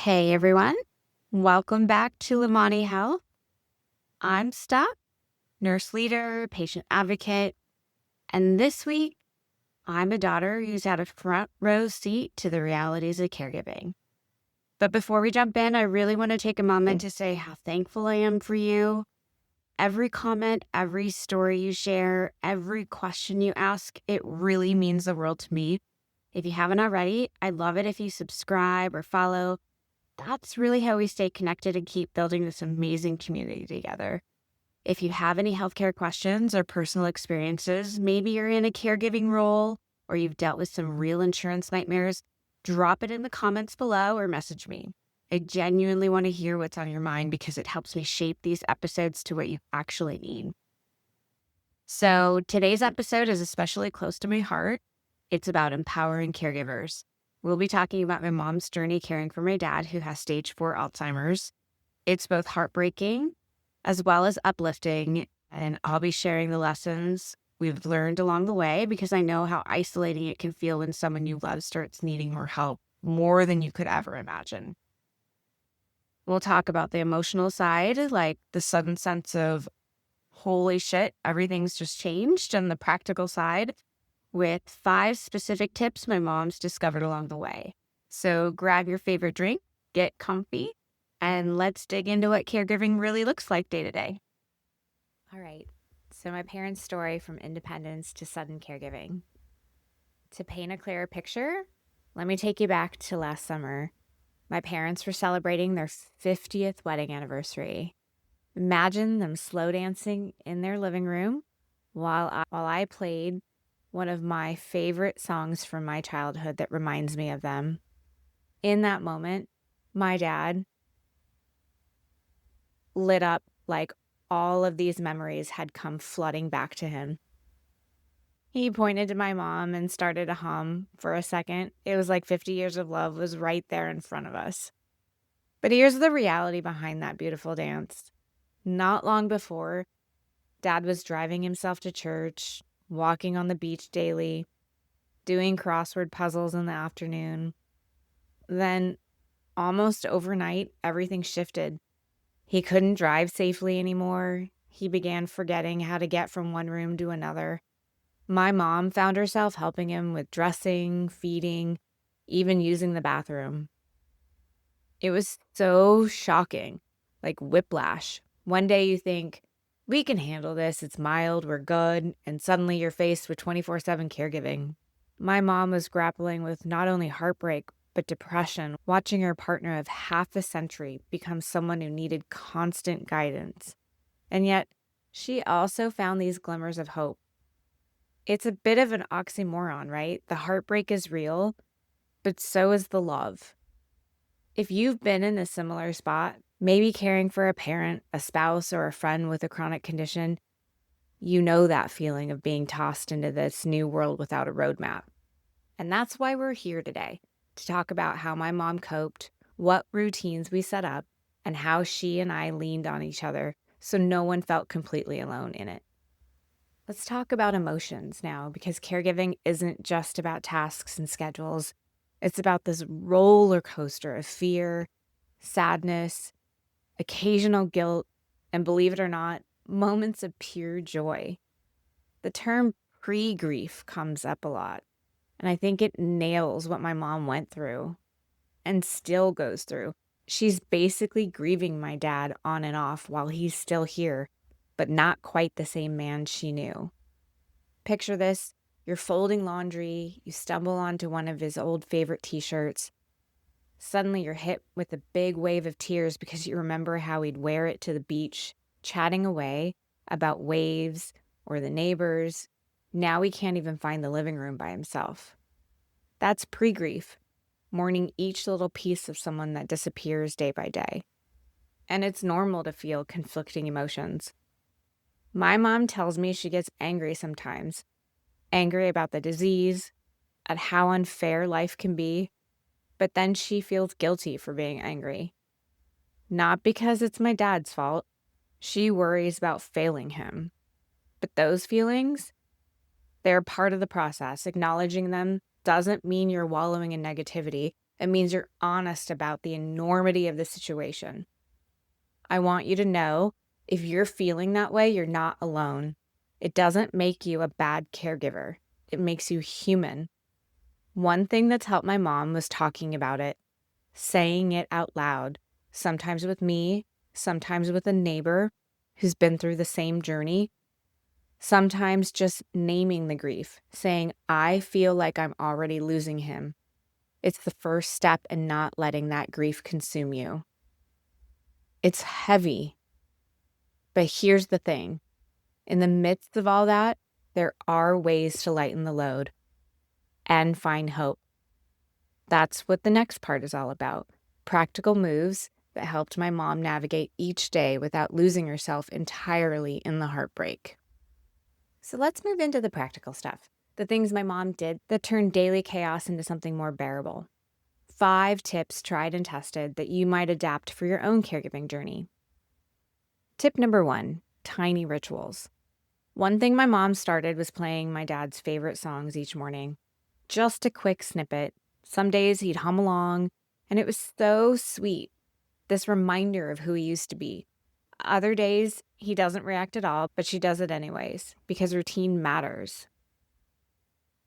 Hey everyone, welcome back to Lumani Health. I'm Steph, nurse leader, patient advocate, and this week I'm a daughter who's had a front row seat to the realities of caregiving. But before we jump in, I really want to take a moment to say how thankful I am for you. Every comment, every story you share, every question you ask, it really means the world to me. If you haven't already, I'd love it if you subscribe or follow. That's really how we stay connected and keep building this amazing community together. If you have any healthcare questions or personal experiences, maybe you're in a caregiving role or you've dealt with some real insurance nightmares, drop it in the comments below or message me. I genuinely want to hear what's on your mind because it helps me shape these episodes to what you actually need. So today's episode is especially close to my heart. It's about empowering caregivers. We'll be talking about my mom's journey caring for my dad who has stage 4 Alzheimer's. It's both heartbreaking as well as uplifting, and I'll be sharing the lessons we've learned along the way because I know how isolating it can feel when someone you love starts needing more help, more than you could ever imagine. We'll talk about the emotional side, like the sudden sense of, holy shit, everything's just changed, and the practical side, with 5 specific tips my mom's discovered along the way. So grab your favorite drink, get comfy, and let's dig into what caregiving really looks like day to day. All right, so my parents' story from independence to sudden caregiving. To paint a clearer picture, let me take you back to last summer. My parents were celebrating their 50th wedding anniversary. Imagine them slow dancing in their living room while I played one of my favorite songs from my childhood that reminds me of them. In that moment, my dad lit up like all of these memories had come flooding back to him. He pointed to my mom and started to hum for a second. It was like 50 years of love was right there in front of us. But here's the reality behind that beautiful dance. Not long before, Dad was driving himself to church, walking on the beach daily, doing crossword puzzles in the afternoon. Then, almost overnight, everything shifted. He couldn't drive safely anymore. He began forgetting how to get from one room to another. My mom found herself helping him with dressing, feeding, even using the bathroom. It was so shocking, like whiplash. One day you think, we can handle this, it's mild, we're good, and suddenly you're faced with 24/7 caregiving. My mom was grappling with not only heartbreak, but depression, watching her partner of half a century become someone who needed constant guidance. And yet, she also found these glimmers of hope. It's a bit of an oxymoron, right? The heartbreak is real, but so is the love. If you've been in a similar spot, maybe caring for a parent, a spouse, or a friend with a chronic condition, you know that feeling of being tossed into this new world without a roadmap. And that's why we're here today, to talk about how my mom coped, what routines we set up, and how she and I leaned on each other so no one felt completely alone in it. Let's talk about emotions now, because caregiving isn't just about tasks and schedules. It's about this roller coaster of fear, sadness, occasional guilt, and believe it or not, moments of pure joy. The term pre-grief comes up a lot, and I think it nails what my mom went through and still goes through. She's basically grieving my dad on and off while he's still here, but not quite the same man she knew. Picture this. You're folding laundry, you stumble onto one of his old favorite t-shirts. Suddenly you're hit with a big wave of tears because you remember how he'd wear it to the beach, chatting away about waves or the neighbors. Now he can't even find the living room by himself. That's pre-grief, mourning each little piece of someone that disappears day by day. And it's normal to feel conflicting emotions. My mom tells me she gets angry sometimes, angry about the disease, at how unfair life can be, but then she feels guilty for being angry. Not because it's my dad's fault. She worries about failing him. But those feelings, they're part of the process. Acknowledging them doesn't mean you're wallowing in negativity. It means you're honest about the enormity of the situation. I want you to know if you're feeling that way, you're not alone. It doesn't make you a bad caregiver. It makes you human. One thing that's helped my mom was talking about it, saying it out loud, sometimes with me, sometimes with a neighbor who's been through the same journey, sometimes just naming the grief, saying, I feel like I'm already losing him. It's the first step in not letting that grief consume you. It's heavy, but here's the thing. In the midst of all that, there are ways to lighten the load and find hope. That's what the next part is all about. Practical moves that helped my mom navigate each day without losing herself entirely in the heartbreak. So let's move into the practical stuff. The things my mom did that turned daily chaos into something more bearable. 5 tips tried and tested that you might adapt for your own caregiving journey. Tip number 1, tiny rituals. One thing my mom started was playing my dad's favorite songs each morning. Just a quick snippet. Some days he'd hum along, and it was so sweet. This reminder of who he used to be. Other days, he doesn't react at all, but she does it anyways, because routine matters.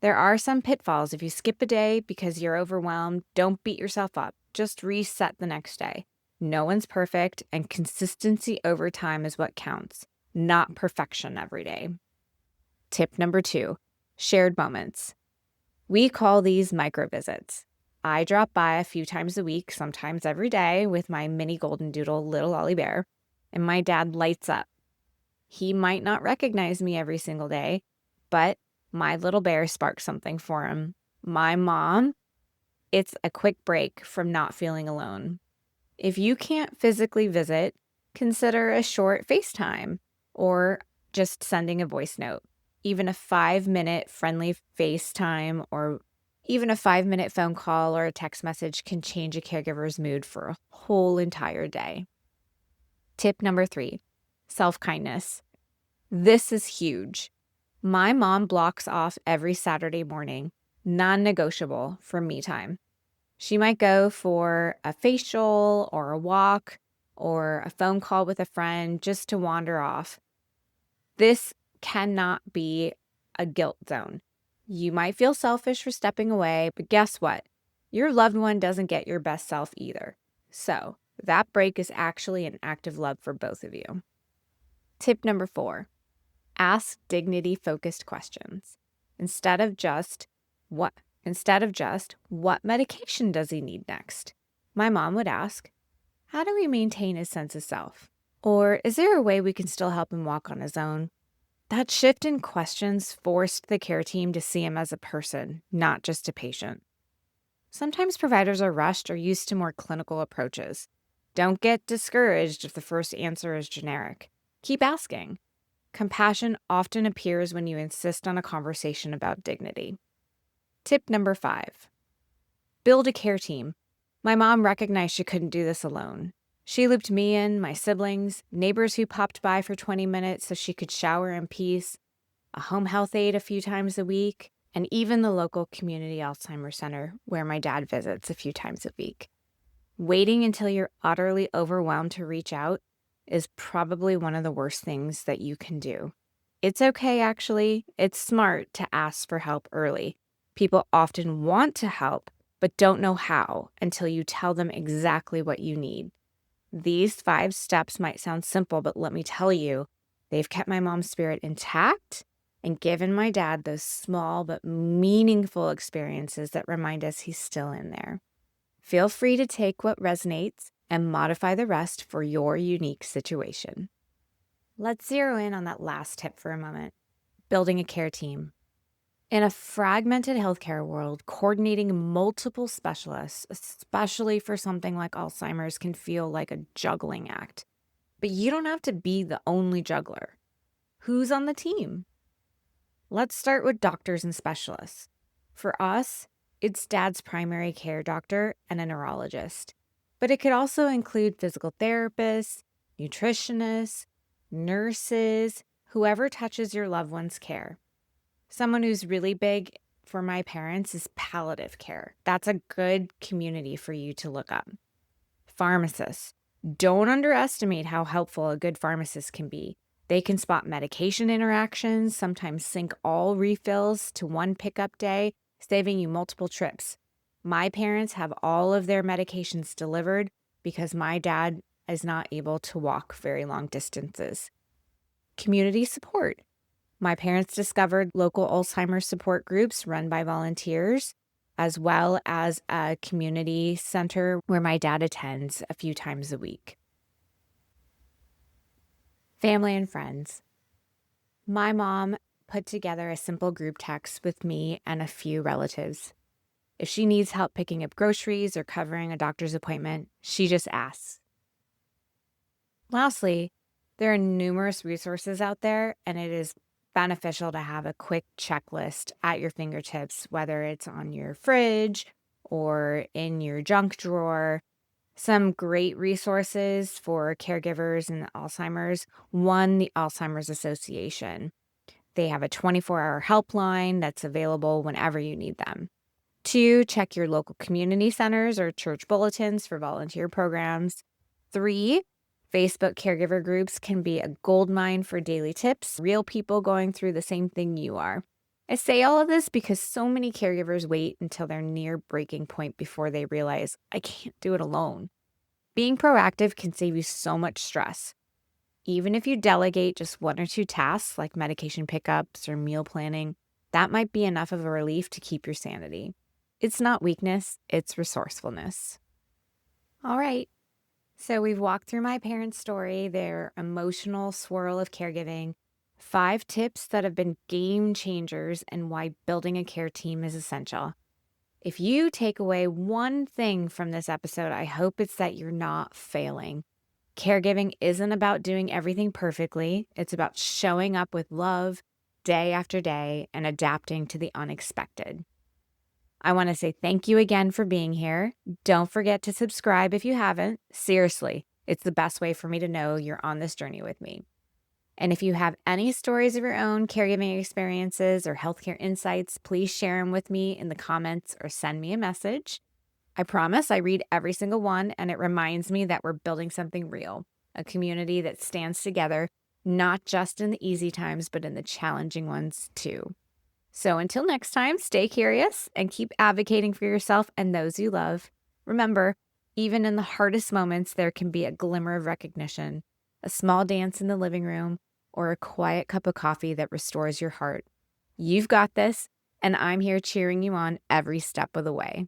There are some pitfalls. If you skip a day because you're overwhelmed, don't beat yourself up. Just reset the next day. No one's perfect, and consistency over time is what counts, not perfection every day. Tip number 2, shared moments. We call these micro visits. I drop by a few times a week, sometimes every day, with my mini golden doodle, little Ollie Bear, and my dad lights up. He might not recognize me every single day, but my little bear sparks something for him. My mom, it's a quick break from not feeling alone. If you can't physically visit, consider a short FaceTime or just sending a voice note. Even a 5-minute friendly FaceTime or even a 5-minute phone call or a text message can change a caregiver's mood for a whole entire day. Tip number 3, self-kindness. This is huge. My mom blocks off every Saturday morning, non-negotiable, for me time. She might go for a facial or a walk or a phone call with a friend just to wander off. This cannot be a guilt zone. You might feel selfish for stepping away, but guess what? Your loved one doesn't get your best self either. So that break is actually an act of love for both of you. Tip number 4, ask dignity-focused questions. Instead of just what medication does he need next? My mom would ask, how do we maintain his sense of self? Or is there a way we can still help him walk on his own? That shift in questions forced the care team to see him as a person, not just a patient. Sometimes providers are rushed or used to more clinical approaches. Don't get discouraged if the first answer is generic. Keep asking. Compassion often appears when you insist on a conversation about dignity. Tip number 5, build a care team. My mom recognized she couldn't do this alone. She looped me in, my siblings, neighbors who popped by for 20 minutes so she could shower in peace, a home health aide a few times a week, and even the local community Alzheimer center where my dad visits a few times a week. Waiting until you're utterly overwhelmed to reach out is probably one of the worst things that you can do. It's okay, actually. It's smart to ask for help early. People often want to help, but don't know how until you tell them exactly what you need. These 5 steps might sound simple, but let me tell you, they've kept my mom's spirit intact and given my dad those small but meaningful experiences that remind us he's still in there. Feel free to take what resonates and modify the rest for your unique situation. Let's zero in on that last tip for a moment, building a care team. In a fragmented healthcare world, coordinating multiple specialists, especially for something like Alzheimer's, can feel like a juggling act. But you don't have to be the only juggler. Who's on the team? Let's start with doctors and specialists. For us, it's Dad's primary care doctor and a neurologist. But it could also include physical therapists, nutritionists, nurses, whoever touches your loved one's care. Someone who's really big for my parents is palliative care. That's a good community for you to look up. Pharmacists. Don't underestimate how helpful a good pharmacist can be. They can spot medication interactions, sometimes sync all refills to one pickup day, saving you multiple trips. My parents have all of their medications delivered because my dad is not able to walk very long distances. Community support. My parents discovered local Alzheimer's support groups run by volunteers, as well as a community center where my dad attends a few times a week. Family and friends. My mom put together a simple group text with me and a few relatives. If she needs help picking up groceries or covering a doctor's appointment, she just asks. Lastly, there are numerous resources out there, and it is beneficial to have a quick checklist at your fingertips, whether it's on your fridge or in your junk drawer. Some great resources for caregivers and Alzheimer's. One, the Alzheimer's Association. They have a 24-hour helpline that's available whenever you need them. 2, check your local community centers or church bulletins for volunteer programs. 3, Facebook caregiver groups can be a goldmine for daily tips, real people going through the same thing you are. I say all of this because so many caregivers wait until they're near breaking point before they realize, I can't do it alone. Being proactive can save you so much stress. Even if you delegate just 1 or 2 tasks like medication pickups or meal planning, that might be enough of a relief to keep your sanity. It's not weakness, it's resourcefulness. All right. So we've walked through my parents' story, their emotional swirl of caregiving, 5 tips that have been game changers, and why building a care team is essential. If you take away one thing from this episode, I hope it's that you're not failing. Caregiving isn't about doing everything perfectly. It's about showing up with love day after day and adapting to the unexpected. I want to say thank you again for being here. Don't forget to subscribe if you haven't. Seriously, it's the best way for me to know you're on this journey with me. And if you have any stories of your own caregiving experiences or healthcare insights, please share them with me in the comments or send me a message. I promise I read every single one, and it reminds me that we're building something real, a community that stands together, not just in the easy times, but in the challenging ones too. So until next time, stay curious and keep advocating for yourself and those you love. Remember, even in the hardest moments, there can be a glimmer of recognition, a small dance in the living room, or a quiet cup of coffee that restores your heart. You've got this, and I'm here cheering you on every step of the way.